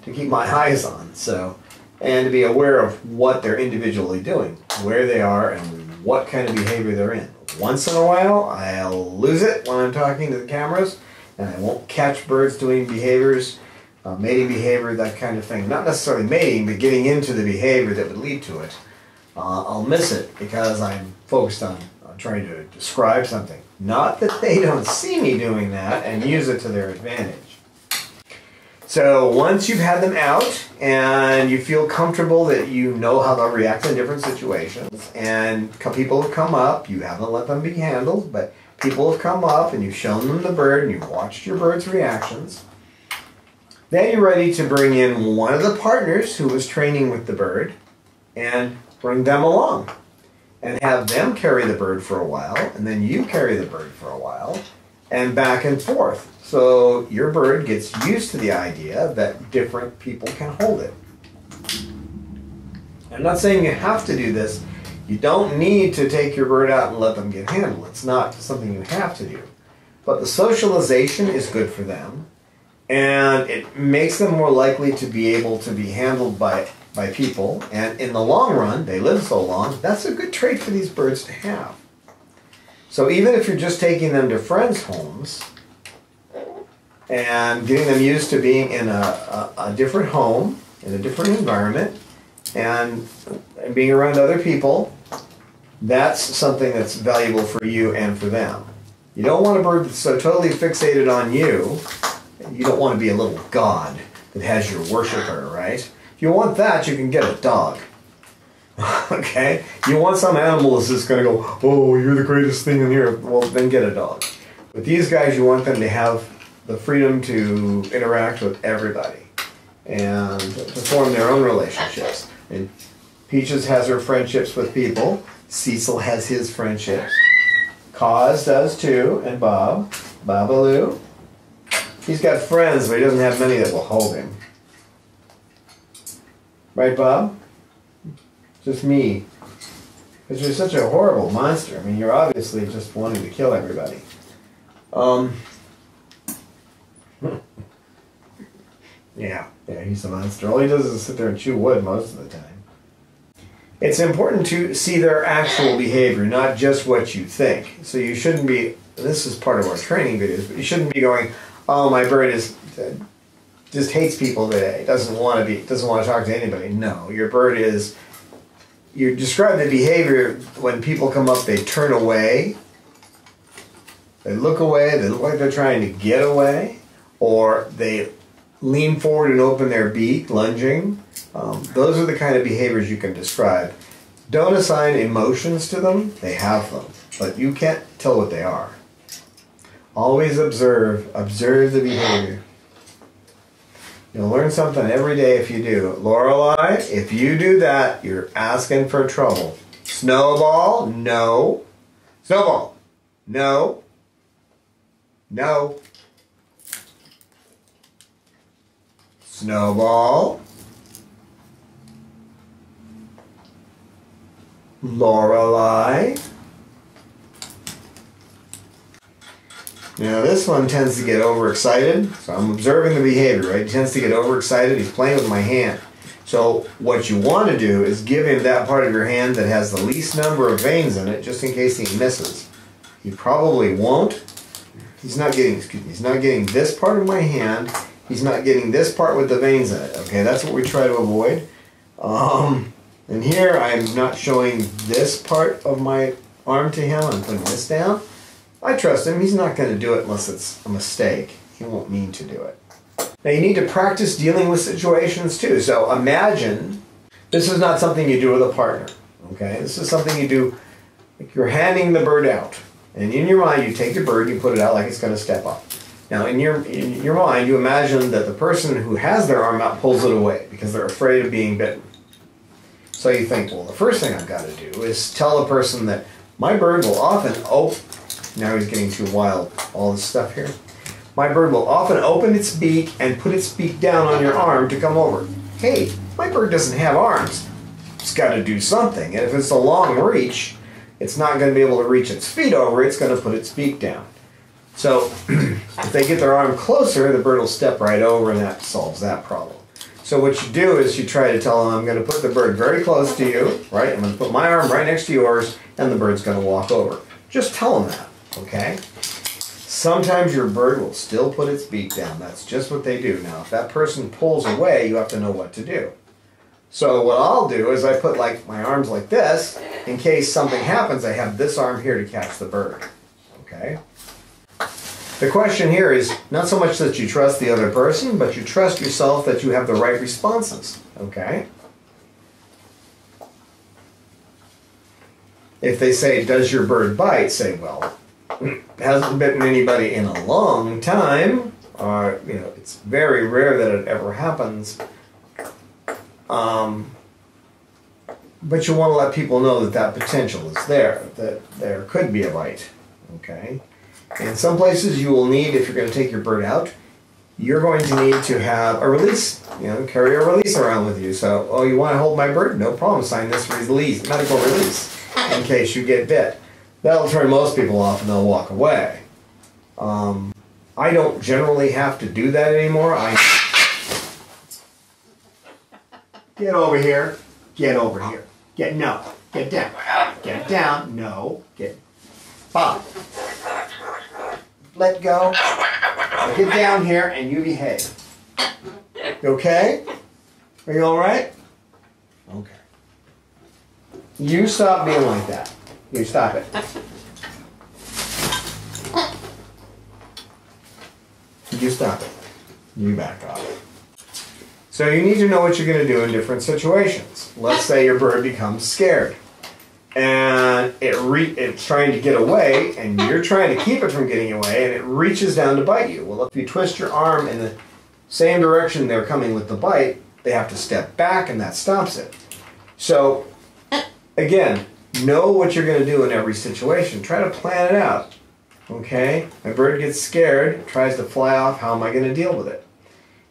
keep my eyes on. So, and to be aware of what they're individually doing, where they are, and what kind of behavior they're in. Once in a while, I'll lose it when I'm talking to the cameras, and I won't catch birds doing behaviors, mating behavior, that kind of thing. Not necessarily mating, but getting into the behavior that would lead to it. I'll miss it because I'm focused on trying to describe something. Not that they don't see me doing that and use it to their advantage. So once you've had them out and you feel comfortable that you know how they'll react in different situations, and people have come up, you haven't let them be handled, but people have come up and you've shown them the bird and you've watched your bird's reactions, Then you're ready to bring in one of the partners who was training with the bird and bring them along and have them carry the bird for a while, and then you carry the bird for a while, and back and forth. So your bird gets used to the idea that different people can hold it. I'm not saying you have to do this. You don't need to take your bird out and let them get handled. It's not something you have to do. But the socialization is good for them, and it makes them more likely to be able to be handled by people. And in the long run, they live so long, that's a good trait for these birds to have. So even if you're just taking them to friends' homes and getting them used to being in a different home, in a different environment, and being around other people, that's something that's valuable for you and for them. You don't want a bird that's so totally fixated on you. You don't want to be a little god that has your worshiper, right? If you want that, you can get a dog. Okay? You want some animal that's just going to go, oh, you're the greatest thing in here. Well, then get a dog. With these guys, you want them to have the freedom to interact with everybody and to form their own relationships. And Peaches has her friendships with people. Cecil has his friendships. Cause does too, and Bob. Babaloo. He's got friends, but he doesn't have many that will hold him. Right, Bob? Just me. Because you're such a horrible monster. I mean, you're obviously just wanting to kill everybody. Yeah, he's a monster. All he does is sit there and chew wood most of the time. It's important to see their actual behavior, not just what you think. So you shouldn't be, this is part of our training videos, but you shouldn't be going, oh, my bird just hates people today, doesn't want to talk to anybody. No, your bird is, you describe the behavior when people come up, they turn away, they look away, they look like they're trying to get away, or they lean forward and open their beak, lunging. Those are the kind of behaviors you can describe. Don't assign emotions to them, they have them, but you can't tell what they are. Always observe the behavior. You'll learn something every day if you do. Lorelei, if you do that, you're asking for trouble. Snowball, no. Snowball, no. No. Snowball. Lorelei. Now this one tends to get overexcited, so I'm observing the behavior, right? He tends to get overexcited, he's playing with my hand. So what you want to do is give him that part of your hand that has the least number of veins in it, just in case he misses. He probably won't. He's not getting this part of my hand, he's not getting this part with the veins in it, okay? That's what we try to avoid. And here I'm not showing this part of my arm to him, I'm putting this down. I trust him. He's not going to do it unless it's a mistake. He won't mean to do it. Now you need to practice dealing with situations too. So imagine, this is not something you do with a partner. Okay? This is something you do, like you're handing the bird out. And in your mind you take the bird and you put it out like it's going to step up. Now in your mind you imagine that the person who has their arm out pulls it away because they're afraid of being bitten. So you think, well, the first thing I've got to do is tell the person that my bird will often now he's getting too wild, all this stuff here. My bird will often open its beak and put its beak down on your arm to come over. Hey, my bird doesn't have arms. It's got to do something. And if it's a long reach, it's not going to be able to reach its feet over. It's going to put its beak down. So if they get their arm closer, the bird will step right over and that solves that problem. So what you do is you try to tell them, I'm going to put the bird very close to you, right? I'm going to put my arm right next to yours and the bird's going to walk over. Just tell them that. Okay? Sometimes your bird will still put its beak down. That's just what they do. Now, if that person pulls away, you have to know what to do. So what I'll do is I put like my arms like this. In case something happens, I have this arm here to catch the bird. Okay? The question here is not so much that you trust the other person, but you trust yourself that you have the right responses. Okay? If they say, does your bird bite? Say, well, hasn't bitten anybody in a long time. it's very rare that it ever happens. But you want to let people know that that potential is there, that there could be a bite. Okay. In some places you will need, if you're going to take your bird out, you're going to need to have a release, carry a release around with you. So, oh, you want to hold my bird? No problem. Sign this release, medical release, in case you get bit. That'll turn most people off and they'll walk away. I don't generally have to do that anymore. Get over here. Get over here. Get down. Get down. No. Get Bob. Let go. Get down here and you behave. You okay? Are you all right? Okay. You stop being like that. You stop it. You stop it. You back off. So you need to know what you're going to do in different situations. Let's say your bird becomes scared and it's trying to get away and you're trying to keep it from getting away and it reaches down to bite you. Well, if you twist your arm in the same direction they're coming with the bite, they have to step back and that stops it. So again, know what you're going to do in every situation. Try to plan it out. Okay? My bird gets scared, tries to fly off, how am I going to deal with it?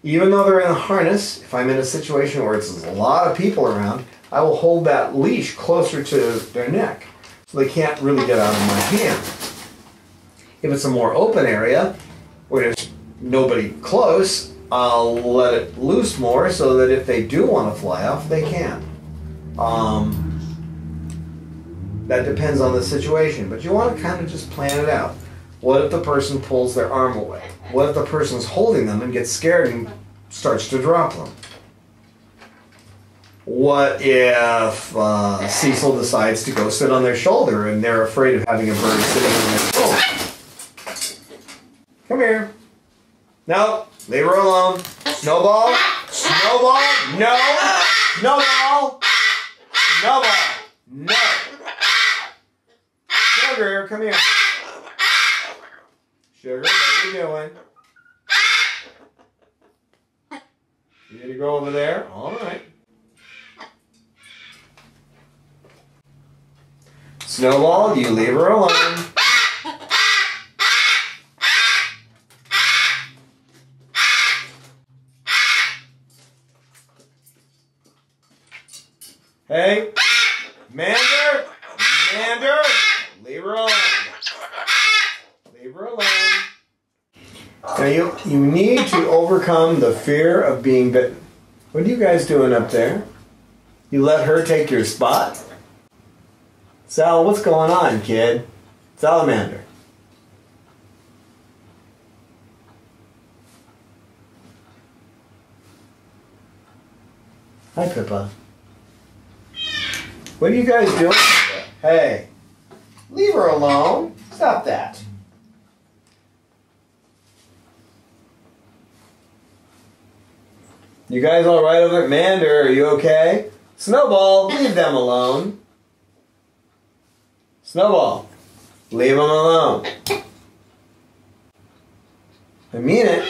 Even though they're in a harness, if I'm in a situation where it's a lot of people around, I will hold that leash closer to their neck so they can't really get out of my hand. If it's a more open area where there's nobody close, I'll let it loose more so that if they do want to fly off, they can. That depends on the situation, but you want to kind of just plan it out. What if the person pulls their arm away? What if the person's holding them and gets scared and starts to drop them? What if Cecil decides to go sit on their shoulder and they're afraid of having a bird sitting on their shoulder? Come here. No, leave her alone. Snowball. Snowball. No. Snowball. Snowball. No. Sugar, come here. Sugar, what are you doing? You need to go over there? All right. Snowball, you leave her alone. Hey, Mander, Mander, leave her alone. Leave her alone. Now you need to overcome the fear of being bitten. What are you guys doing up there? You let her take your spot? Sal, what's going on, kid? Salamander. Hi, Pippa. What are you guys doing? Hey, leave her alone. Stop that. You guys all right over there? Mander, are you okay? Snowball, leave them alone. Snowball, leave them alone. I mean it.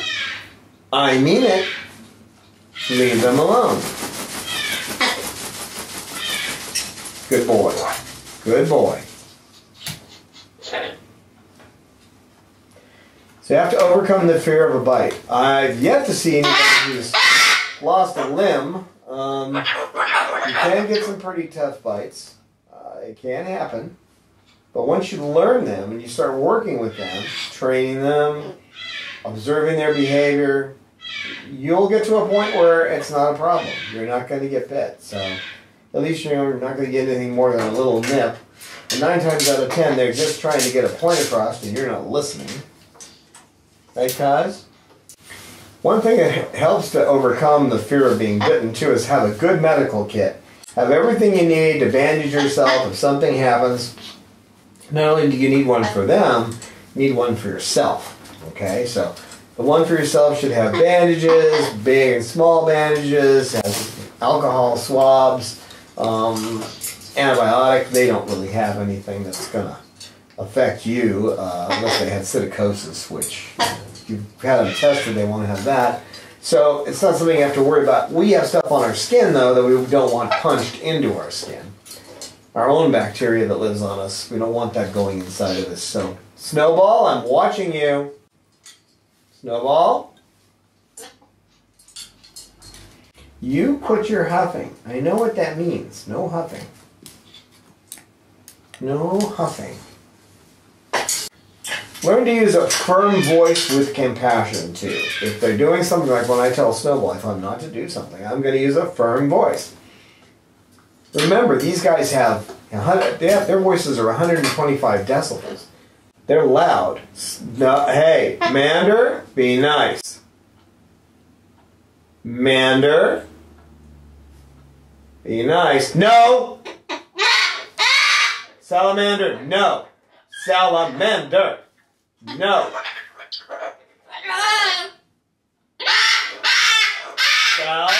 I mean it. Leave them alone. Good boy. Good boy. So you have to overcome the fear of a bite. I've yet to see anybody who's lost a limb. You can get some pretty tough bites. It can happen. But once you learn them and you start working with them, training them, observing their behavior, you'll get to a point where it's not a problem. You're not going to get bit. So at least you're not going to get anything more than a little nip. And 9 times out of 10, they're just trying to get a point across and you're not listening. Right, Kaz? One thing that helps to overcome the fear of being bitten, too, is have a good medical kit. Have everything you need to bandage yourself if something happens. Not only do you need one for them, you need one for yourself. Okay, so the one for yourself should have bandages, big and small bandages, has alcohol swabs, antibiotic. They don't really have anything that's going to affect you unless they had psittacosis, which you've had them tested, they want to have that. So it's not something you have to worry about. We have stuff on our skin, though, that we don't want punched into our skin. Our own bacteria that lives on us, we don't want that going inside of us. So, Snowball, I'm watching you. Snowball? You quit your huffing. I know what that means. No huffing. No huffing. Learn to use a firm voice with compassion, too. If they're doing something, like when I tell Snowball, I tell him not to do something, I'm going to use a firm voice. Remember, these guys have, their voices are 125 decibels. They're loud. No, hey, Mander, be nice. Mander, be nice. No! Salamander, no. Salamander, no. Sal.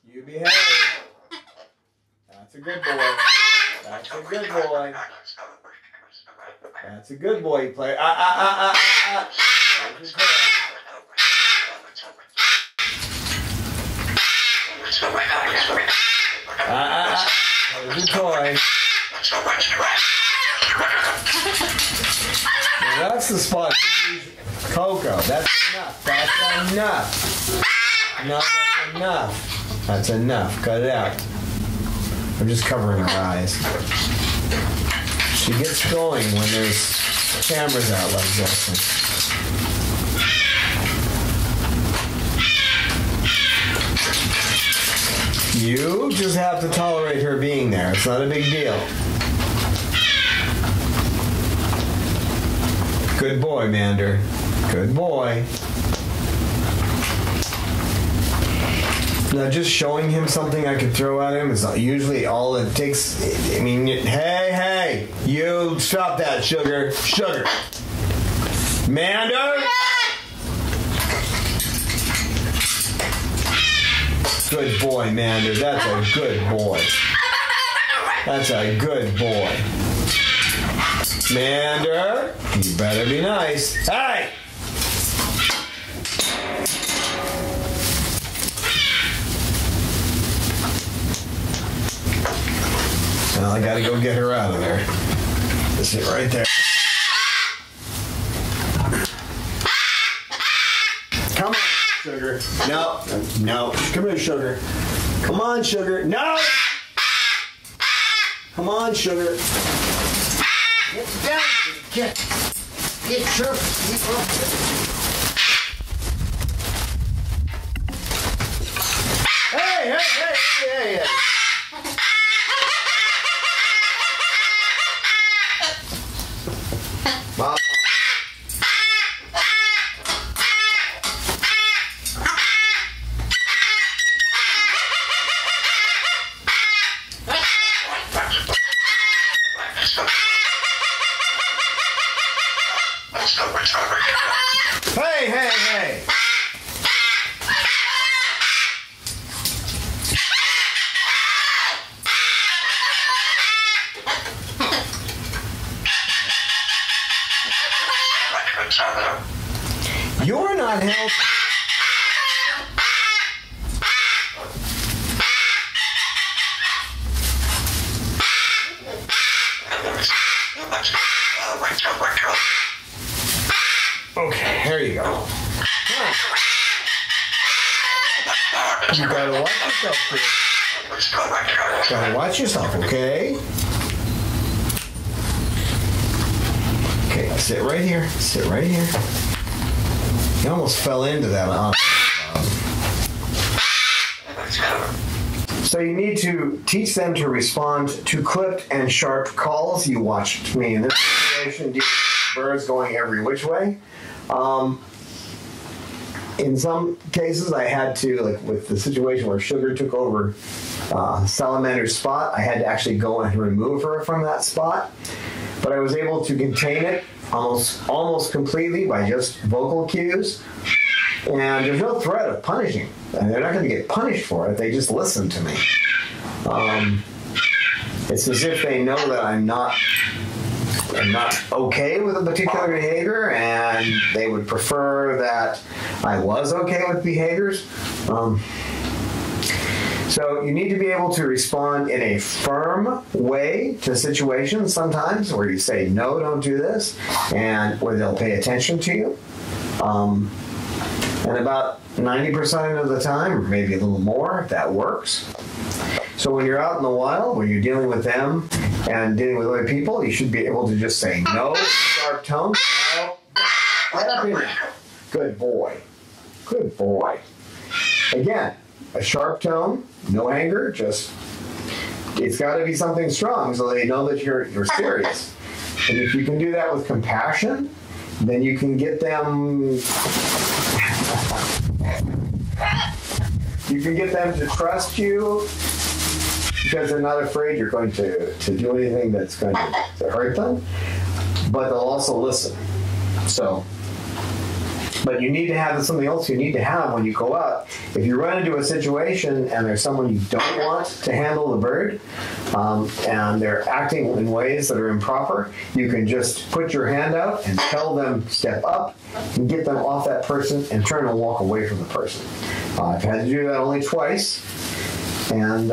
You behave. That's a good boy. That's a good boy. That's a good boy. You play. There's your toy. Now that's the spot. Coco. That's enough. That's enough. No, that's enough. That's enough. Cut it out. I'm just covering her eyes. She gets going when there's cameras out like this. You just have to tolerate her being there. It's not a big deal. Good boy, Mander. Good boy. Now, just showing him something I could throw at him is usually all it takes. I mean, hey, you stop that, Sugar. Sugar. Mander! Good boy, Mander. That's a good boy. That's a good boy. Mander, you better be nice. Hey! Well, I gotta go get her out of there. Just sit right there. Come on, Sugar. No. Come here, Sugar. Come on, Sugar. No! Come on, Sugar. Get down. Get Sugar. Hey. Mom. Hey. You're not helping. Okay, here you go. You gotta watch yourself, kid. Gotta watch yourself, okay? Okay, sit right here. Sit right here. You almost fell into that. So you need to teach them to respond to clipped and sharp calls. You watched me in this situation, dealing with birds going every which way. In some cases, I had to, like with the situation where Sugar took over Salamander's spot, I had to actually go and remove her from that spot. But I was able to contain it almost completely by just vocal cues. And there's no threat of punishing. And they're not going to get punished for it. They just listen to me. It's as if they know that I'm not okay with a particular behavior, and they would prefer that I was okay with behaviors. So you need to be able to respond in a firm way to situations sometimes where you say, no, don't do this, and where they'll pay attention to you. And about 90% of the time, or maybe a little more, that works. So when you're out in the wild, when you're dealing with them and dealing with other people, you should be able to just say no, sharp tone, no, right up in there. Good boy. Good boy. Again, a sharp tone, no anger, just, it's got to be something strong so they know that you're serious. And if you can do that with compassion, then you can get them to trust you because they're not afraid you're going to do anything that's going to hurt them, but they'll also listen. But you need to have something else you need to have when you go out. If you run into a situation and there's someone you don't want to handle the bird, and they're acting in ways that are improper, you can just put your hand out and tell them step up and get them off that person and turn and walk away from the person. I've had to do that only twice, and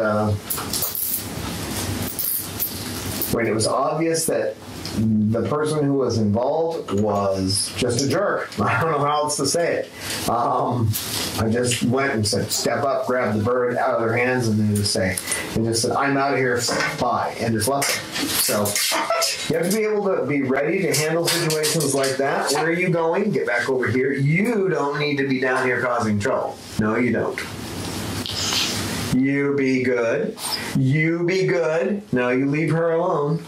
when it was obvious that the person who was involved was just a jerk. I don't know how else to say it. I just went and said, step up, grab the bird out of their hands, and then just said, I'm out of here, bye, and just left them. So you have to be able to be ready to handle situations like that. Where are you going? Get back over here. You don't need to be down here causing trouble. No, you don't. You be good. You be good. No, you leave her alone.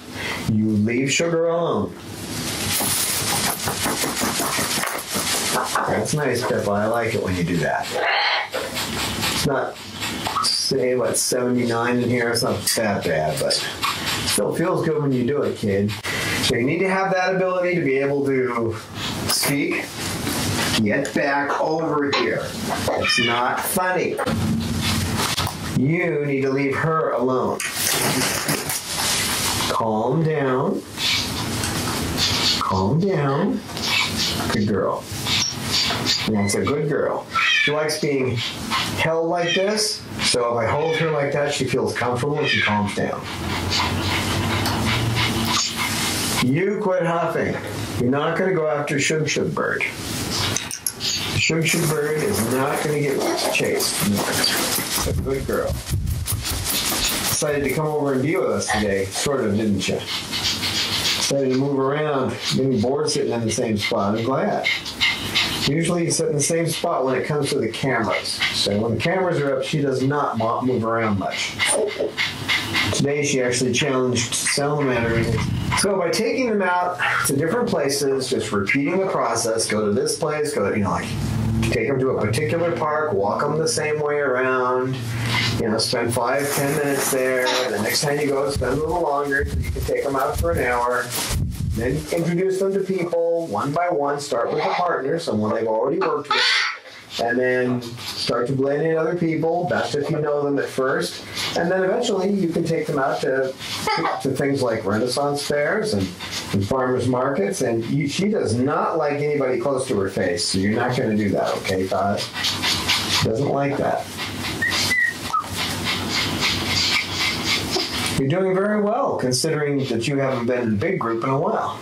You leave Sugar alone. That's nice, Pippa. I like it when you do that. It's not, say, what, 79 in here. It's not that bad, but it still feels good when you do it, kid. So you need to have that ability to be able to speak. Get back over here. It's not funny. You need to leave her alone. Calm down. Calm down. Good girl. That's a good girl. She likes being held like this, so if I hold her like that, she feels comfortable and she calms down. You quit huffing. You're not going to go after Shug Shug Bird. Shug Shug Bird is not going to get chased. It's a good girl. Decided to come over and be with us today, sort of, didn't you? Decided to move around, getting bored sitting in the same spot. I'm glad. Usually you sit in the same spot when it comes to the cameras. So when the cameras are up, she does not move around much. Today she actually challenged Salamander. So by taking them out to different places, just repeating the process, go to this place, go to, like, take them to a particular park, walk them the same way around, spend 5-10 minutes there. The next time you go, spend a little longer so you can take them out for an hour. Then introduce them to people one by one. Start with a partner, someone they've already worked with, and then start to blend in other people, best if you know them at first. And then eventually you can take them out to things like Renaissance fairs and farmers markets. And she does not like anybody close to her face, so you're not going to do that, okay, Todd? She doesn't like that. You're doing very well, considering that you haven't been in a big group in a while.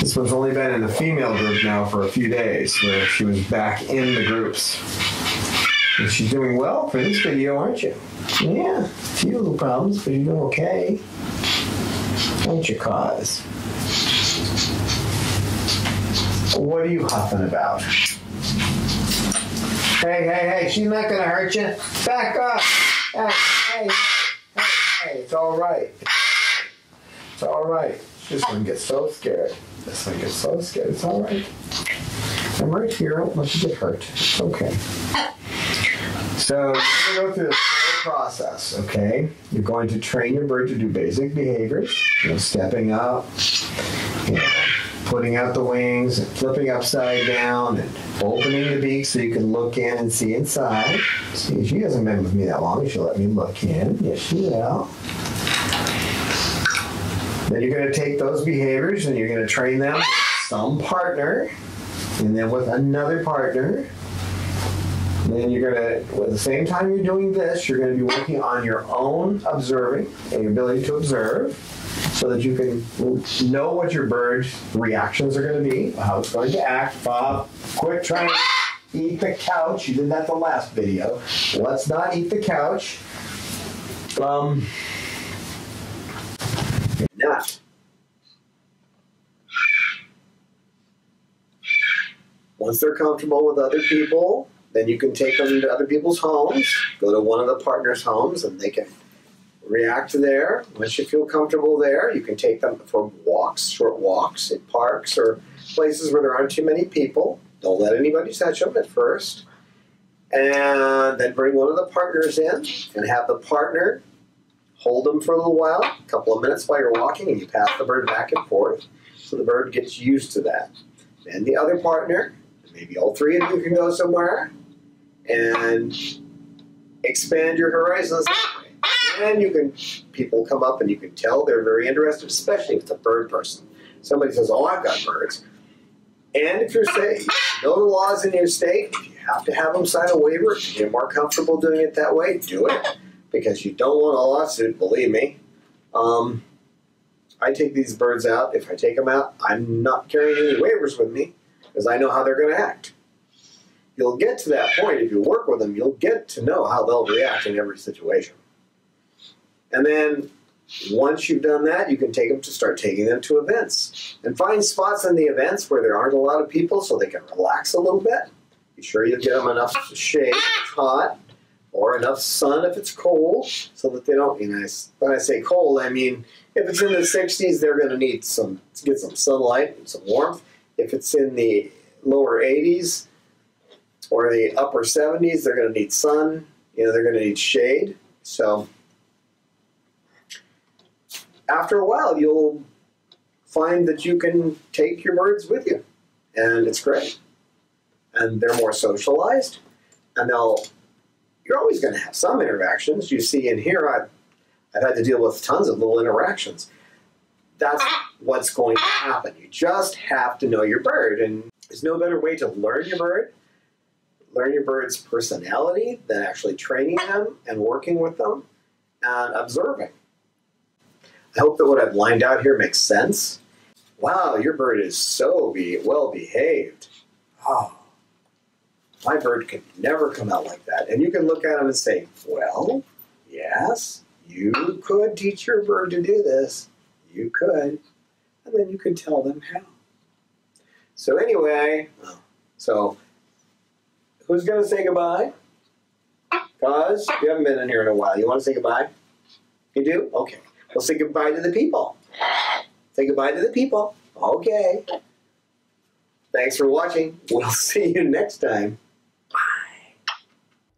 This one's only been in a female group now for a few days, where she was back in the groups. And she's doing well for this video, aren't you? Yeah, a few little problems, but you're doing okay. Don't you, Cause? What are you huffing about? Hey, she's not going to hurt you. Back up. Hey, it's all right. It's all right. This one gets so scared. This one gets so scared. It's all right. I'm right here. I won't let you get hurt. It's okay. So you're going to go through this whole process, okay? You're going to train your bird to do basic behaviors. Stepping up, putting out the wings, and flipping upside down, and opening the beak so you can look in and see inside. See, she hasn't been with me that long. She'll let me look in. Yes, she will. Then you're going to take those behaviors and you're going to train them with some partner, and then with another partner. And then you're going to, at the same time you're doing this, you're going to be working on your own observing and your ability to observe, so that you can know what your bird's reactions are going to be, how it's going to act. Bob, quit trying to eat the couch. You did that the last video. Let's not eat the couch. Not. Once they're comfortable with other people, then you can take them to other people's homes, go to one of the partners' homes, and they can react there. Once you feel comfortable there, you can take them for walks, short walks at parks or places where there aren't too many people. Don't let anybody touch them at first. And then bring one of the partners in and have the partner hold them for a little while, a couple of minutes while you're walking, and you pass the bird back and forth so the bird gets used to that. Then the other partner, maybe all three of you can go somewhere and expand your horizons. And you can, people come up and you can tell they're very interested, especially if it's a bird person. Somebody says, oh, I've got birds. And if you're saying, you know the laws in your state, if you have to have them sign a waiver, if you're more comfortable doing it that way, do it. Because you don't want a lawsuit, believe me. I take these birds out. If I take them out, I'm not carrying any waivers with me because I know how they're going to act. You'll get to that point, if you work with them, you'll get to know how they'll react in every situation. And then once you've done that, you can take them to start taking them to events. And find spots in the events where there aren't a lot of people so they can relax a little bit. Be sure you get them enough shade if it's hot, or enough sun if it's cold, so that they don't, when I say cold, I mean, if it's in the 60s, they're going to need get some sunlight and some warmth. If it's in the lower 80s or the upper 70s, they're going to need sun, they're going to need shade. So after a while, you'll find that you can take your birds with you, and it's great. And they're more socialized, and you're always going to have some interactions. You see in here, I've had to deal with tons of little interactions. That's what's going to happen. You just have to know your bird, and there's no better way to learn your bird's personality than actually training them and working with them and observing. I hope that what I've lined out here makes sense. Wow, your bird is so well behaved. Oh, my bird could never come out like that. And you can look at them and say, well, yes, you could teach your bird to do this. You could. And then you can tell them how. So anyway, who's going to say goodbye? Cause you haven't been in here in a while. You want to say goodbye? You do? Okay. Well, say goodbye to the people. Say goodbye to the people. Okay. Thanks for watching. We'll see you next time. Bye.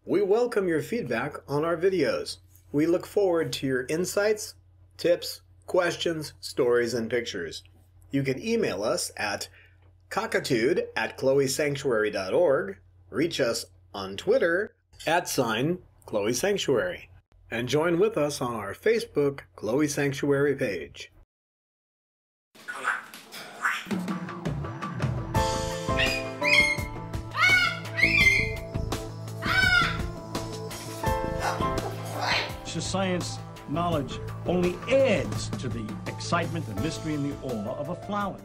We welcome your feedback on our videos. We look forward to your insights, tips, questions, stories, and pictures. You can email us at cockatude@chloesanctuary.org, reach us on Twitter @ChloeSanctuary, and join with us on our Facebook Chloe Sanctuary page. Science knowledge only adds to the excitement, the mystery, and the awe of a flower.